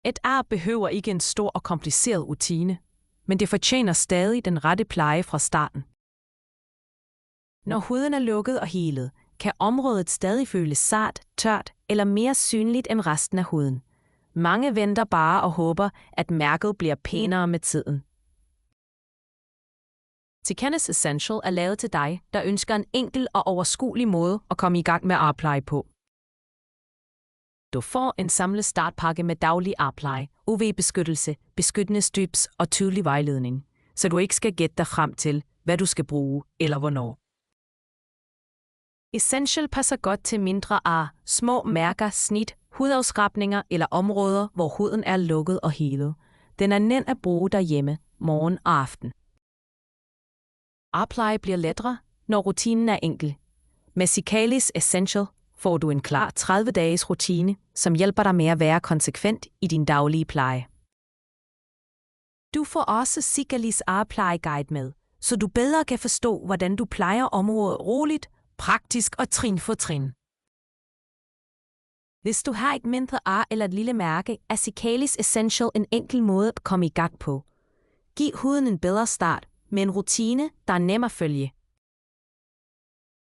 Et ar behøver ikke en stor og kompliceret rutine, men det fortjener stadig den rette pleje fra starten. Når huden er lukket og helet, kan området stadig føles sart, tørt eller mere synligt end resten af huden. Mange venter bare og håber, at mærket bliver pænere med tiden. Tikanes Essential er lavet til dig, der ønsker en enkel og overskuelig måde at komme i gang med arpleje på. Du får en samlet startpakke med daglig arpleje, UV-beskyttelse, beskyttende strips og tydelig vejledning, så du ikke skal gætte dig frem til, hvad du skal bruge eller hvornår. Essential passer godt til mindre ar, små mærker, snit, hudafskrabninger eller områder, hvor huden er lukket og helet. Den er nem at bruge derhjemme, morgen og aften. Arpleje bliver lettere, når rutinen er enkel. Med Cicalis Essential får du en klar 30-dages rutine, som hjælper dig med at være konsekvent i din daglige pleje. Du får også Cicalis Arpleje-guide med, så du bedre kan forstå, hvordan du plejer området roligt, praktisk og trin for trin. Hvis du har et mindre ar eller et lille mærke, er Cicalis Essential en enkel måde at komme i gang på. Giv huden en bedre start med en rutine, der er nem at følge.